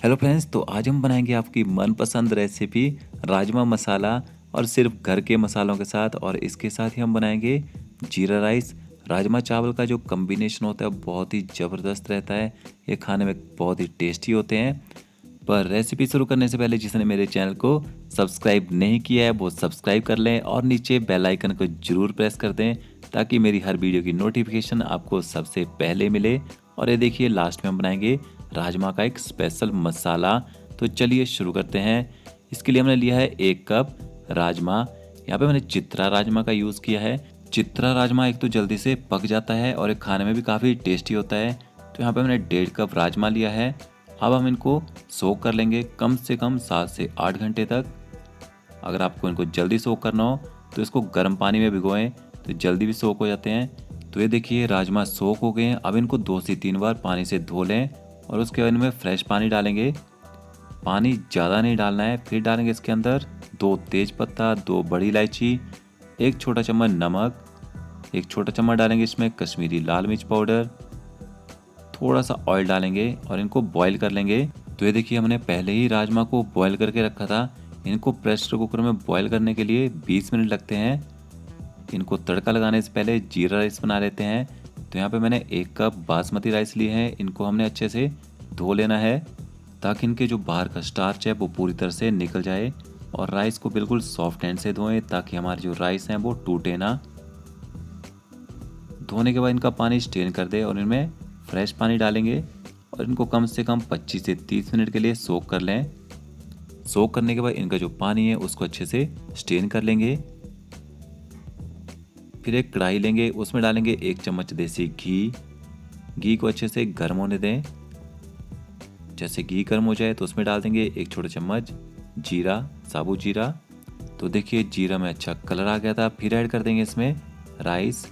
Hello friends, तो आज हम बनाएंगे आपकी मनपसंद रेसिपी राजमा मसाला और सिर्फ घर के मसालों के साथ। और इसके साथ ही हम बनाएंगे जीरा राइस। राजमा चावल का जो कॉम्बिनेशन होता है बहुत ही ज़बरदस्त रहता है। ये खाने में बहुत ही टेस्टी होते हैं। पर रेसिपी शुरू करने से पहले जिसने मेरे चैनल को सब्सक्राइब नहीं किया है वो सब्सक्राइब कर लें और नीचे बेल आइकन को ज़रूर प्रेस कर दें ताकि मेरी हर वीडियो की नोटिफिकेशन आपको सबसे पहले मिले। और ये देखिए लास्ट में हम बनाएंगे राजमा का एक स्पेशल मसाला। तो चलिए शुरू करते हैं। इसके लिए हमने लिया है 1 कप राजमा। यहाँ पे मैंने चित्रा राजमा का यूज़ किया है। चित्रा राजमा एक तो जल्दी से पक जाता है और एक खाने में भी काफ़ी टेस्टी होता है। तो यहाँ पे मैंने 1.5 कप राजमा लिया है। अब हम इनको सोक कर लेंगे कम से कम 7 से 8 घंटे तक। अगर आपको इनको जल्दी सोक करना हो तो इसको गर्म पानी में भिगोएं तो जल्दी भी सोक हो जाते हैं। तो ये देखिए राजमा सोक हो गए हैं। अब इनको 2 से 3 बार पानी से धो लें और उसके बाद इनमें फ्रेश पानी डालेंगे। पानी ज़्यादा नहीं डालना है। फिर डालेंगे इसके अंदर 2 तेज पत्ता, 2 बड़ी इलायची, 1 छोटा चम्मच नमक, 1 छोटा चम्मच डालेंगे इसमें कश्मीरी लाल मिर्च पाउडर, थोड़ा सा ऑयल डालेंगे और इनको बॉईल कर लेंगे। तो ये देखिए हमने पहले ही राजमा को बॉईल करके रखा था। इनको प्रेशर कुकर में बॉईल करने के लिए 20 मिनट लगते हैं। इनको तड़का लगाने से पहले जीरा राइस बना लेते हैं। तो यहाँ पे मैंने 1 कप बासमती राइस लिए हैं। इनको हमने अच्छे से धो लेना है ताकि इनके जो बाहर का स्टार्च है वो पूरी तरह से निकल जाए। और राइस को बिल्कुल सॉफ्ट हैंड से धोएं ताकि हमारे जो राइस हैं वो टूटे ना। धोने के बाद इनका पानी स्ट्रेन कर दें और इनमें फ्रेश पानी डालेंगे और इनको कम से कम 25 से 30 मिनट के लिए सोक कर लें। सोक करने के बाद इनका जो पानी है उसको अच्छे से स्ट्रेन कर लेंगे। फिर एक कढ़ाई लेंगे, उसमें डालेंगे 1 चम्मच देसी घी। घी को अच्छे से गर्म होने दें। जैसे घी गर्म हो जाए तो उसमें डाल देंगे 1 छोटा चम्मच जीरा, साबुत जीरा। तो देखिए जीरा में अच्छा कलर आ गया था। फिर ऐड कर देंगे इसमें राइस।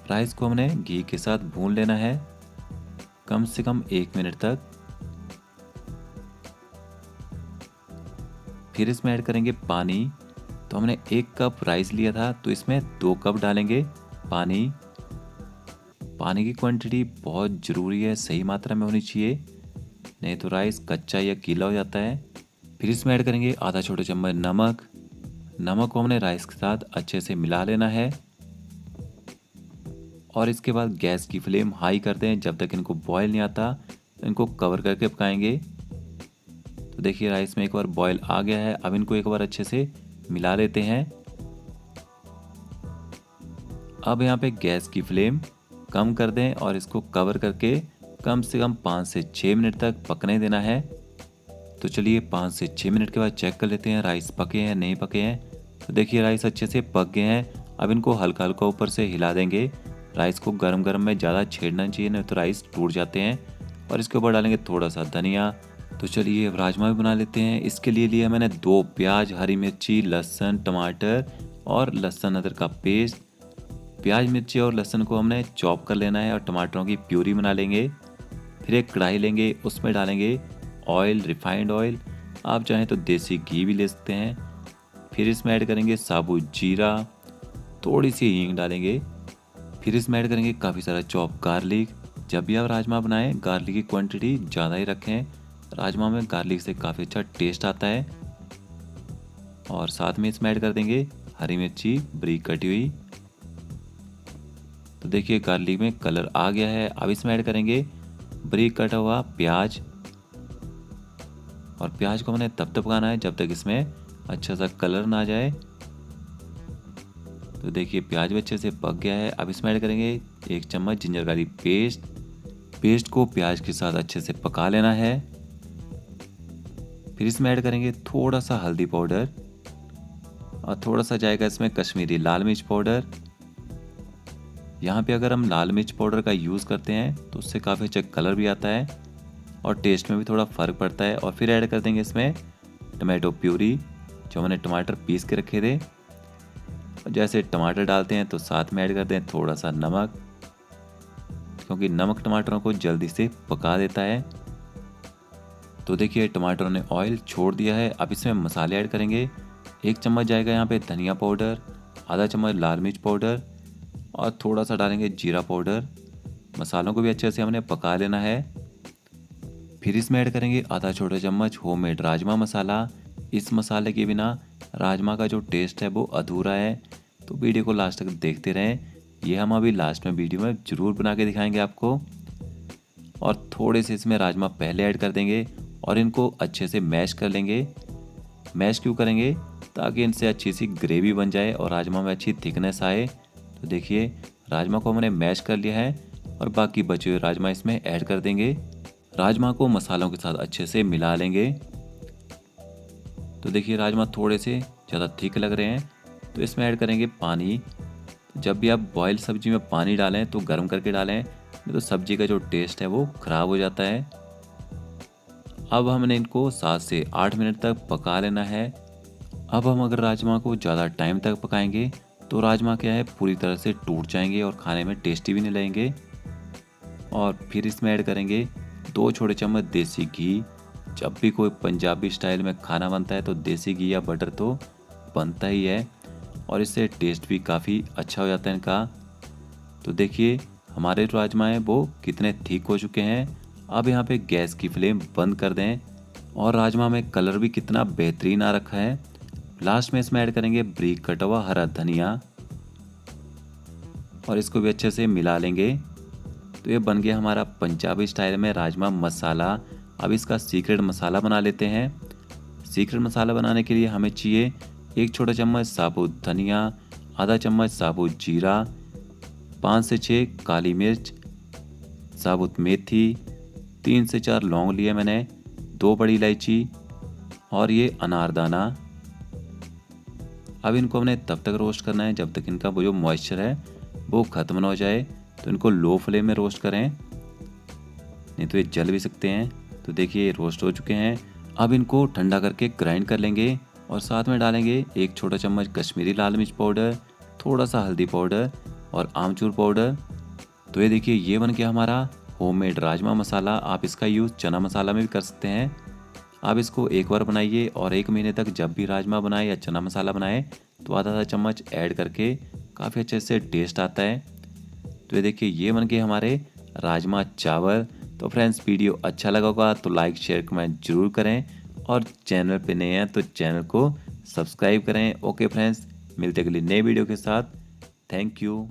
राइस को हमने घी के साथ भून लेना है कम से कम 1 मिनट तक। फिर इसमें ऐड करेंगे पानी। तो हमने 1 कप राइस लिया था तो इसमें 2 कप डालेंगे पानी। पानी की क्वांटिटी बहुत ज़रूरी है, सही मात्रा में होनी चाहिए, नहीं तो राइस कच्चा या गीला हो जाता है। फिर इसमें ऐड करेंगे आधा छोटा चम्मच नमक। नमक को हमने राइस के साथ अच्छे से मिला लेना है और इसके बाद गैस की फ्लेम हाई कर दें। जब तक इनको बॉयल नहीं आता तो इनको कवर करके पकाएंगे। तो देखिए राइस में एक बार बॉयल आ गया है। अब इनको एक बार अच्छे से मिला लेते हैं। अब यहाँ पे गैस की फ्लेम कम कर दें और इसको कवर करके कम से कम 5 से 6 मिनट तक पकने देना है। तो चलिए 5 से 6 मिनट के बाद चेक कर लेते हैं राइस पके हैं नहीं पके हैं। तो देखिए राइस अच्छे से पक गए हैं। अब इनको हल्का हल्का ऊपर से हिला देंगे। राइस को गरम गरम में ज़्यादा छेड़ना चाहिए, नहीं तो राइस टूट जाते हैं। और इसके ऊपर डालेंगे थोड़ा सा धनिया। तो चलिए राजमा भी बना लेते हैं। इसके लिए लिया मैंने 2 प्याज, हरी मिर्ची, लहसुन, टमाटर और लहसुन अदरक का पेस्ट। प्याज, मिर्ची और लहसुन को हमने चॉप कर लेना है और टमाटरों की प्यूरी बना लेंगे। फिर एक कढ़ाई लेंगे, उसमें डालेंगे ऑयल, रिफाइंड ऑयल। आप चाहें तो देसी घी भी ले सकते हैं। फिर इसमें ऐड करेंगे साबुत जीरा, थोड़ी सी हींग डालेंगे। फिर इसमें ऐड करेंगे काफ़ी सारा चॉप गार्लिक। जब भी आप राजमा बनाएं गार्लिक की क्वांटिटी ज़्यादा ही रखें। राजमा में गार्लिक से काफ़ी अच्छा टेस्ट आता है। और साथ में इसमें ऐड कर देंगे हरी मिर्ची बारीक कटी हुई। तो देखिए गार्लिक में कलर आ गया है। अब इसमें ऐड करेंगे बारीक कटा हुआ प्याज। और प्याज को हमने तब तक पकाना है जब तक इसमें अच्छा सा कलर ना आ जाए। तो देखिए प्याज भी अच्छे से पक गया है। अब इसमें ऐड करेंगे 1 चम्मच जिंजर गार्लिक पेस्ट। पेस्ट को प्याज के साथ अच्छे से पका लेना है। फिर इसमें ऐड करेंगे थोड़ा सा हल्दी पाउडर और थोड़ा सा जाएगा इसमें कश्मीरी लाल मिर्च पाउडर। यहाँ पे अगर हम लाल मिर्च पाउडर का यूज़ करते हैं तो उससे काफ़ी अच्छा कलर भी आता है और टेस्ट में भी थोड़ा फ़र्क पड़ता है। और फिर ऐड कर देंगे इसमें टमाटो प्यूरी, जो मैंने टमाटर पीस के रखे थे। और जैसे टमाटर डालते हैं तो साथ में ऐड कर दें थोड़ा सा नमक, क्योंकि नमक टमाटरों को जल्दी से पका देता है। तो देखिए टमाटरों ने ऑयल छोड़ दिया है। अब इसमें मसाले ऐड करेंगे। 1 चम्मच जाएगा यहाँ पे धनिया पाउडर, आधा चम्मच लाल मिर्च पाउडर और थोड़ा सा डालेंगे जीरा पाउडर। मसालों को भी अच्छे से हमने पका लेना है। फिर इसमें ऐड करेंगे आधा छोटा चम्मच होममेड राजमा मसाला। इस मसाले के बिना राजमा का जो टेस्ट है वो अधूरा है, तो वीडियो को लास्ट तक देखते रहें। ये हम अभी लास्ट में वीडियो में ज़रूर बना के दिखाएंगे आपको। और थोड़े से इसमें राजमा पहले ऐड कर देंगे और इनको अच्छे से मैश कर लेंगे। मैश क्यों करेंगे? ताकि इनसे अच्छी सी ग्रेवी बन जाए और राजमा में अच्छी थिकनेस आए। तो देखिए राजमा को हमने मैश कर लिया है और बाकी बचे हुए राजमा इसमें ऐड कर देंगे। राजमा को मसालों के साथ अच्छे से मिला लेंगे। तो देखिए राजमा थोड़े से ज़्यादा थिक लग रहे हैं, तो इसमें ऐड करेंगे पानी। जब भी आप बॉयल सब्जी में पानी डालें तो गर्म करके डालें, नहीं तो सब्जी का जो टेस्ट है वो ख़राब हो जाता है। अब हमने इनको 7 से 8 मिनट तक पका लेना है। अब हम अगर राजमा को ज़्यादा टाइम तक पकाएंगे तो राजमा क्या है पूरी तरह से टूट जाएंगे और खाने में टेस्टी भी नहीं लगेंगे। और फिर इसमें ऐड करेंगे 2 छोटे चम्मच देसी घी। जब भी कोई पंजाबी स्टाइल में खाना बनता है तो देसी घी या बटर तो बनता ही है और इससे टेस्ट भी काफ़ी अच्छा हो जाता है इनका। तो देखिए हमारे राजमा हैं वो कितने थिक हो चुके हैं। अब यहाँ पे गैस की फ्लेम बंद कर दें और राजमा में कलर भी कितना बेहतरीन आ रखा है। लास्ट में इसमें ऐड करेंगे बारीक कटा हुआ हरा धनिया और इसको भी अच्छे से मिला लेंगे। तो ये बन गया हमारा पंजाबी स्टाइल में राजमा मसाला। अब इसका सीक्रेट मसाला बना लेते हैं। सीक्रेट मसाला बनाने के लिए हमें चाहिए 1 छोटा चम्मच साबुत धनिया, आधा चम्मच साबुत जीरा, 5 से 6 काली मिर्च, साबुत मेथी, 3 से 4 लौंग लिए मैंने, 2 बड़ी इलायची और ये अनारदाना। अब इनको हमने तब तक रोस्ट करना है जब तक इनका वो जो मॉइस्चर है वो ख़त्म ना हो जाए। तो इनको लो फ्लेम में रोस्ट करें, नहीं तो ये जल भी सकते हैं। तो देखिए ये रोस्ट हो चुके हैं। अब इनको ठंडा करके ग्राइंड कर लेंगे और साथ में डालेंगे 1 छोटा चम्मच कश्मीरी लाल मिर्च पाउडर, थोड़ा सा हल्दी पाउडर और आमचूर पाउडर। तो ये देखिए ये बन गया हमारा होममेड राजमा मसाला। आप इसका यूज़ चना मसाला में भी कर सकते हैं। आप इसको एक बार बनाइए और 1 महीने तक जब भी राजमा बनाए या चना मसाला बनाए तो आधा चम्मच ऐड करके काफ़ी अच्छे से टेस्ट आता है। तो ये देखिए ये बन गए हमारे राजमा चावल। तो फ्रेंड्स वीडियो अच्छा लगा होगा तो लाइक शेयर कमेंट जरूर करें और चैनल पे नए हैं तो चैनल को सब्सक्राइब करें। ओके फ्रेंड्स, मिलते अगली नई वीडियो के साथ। Thank you.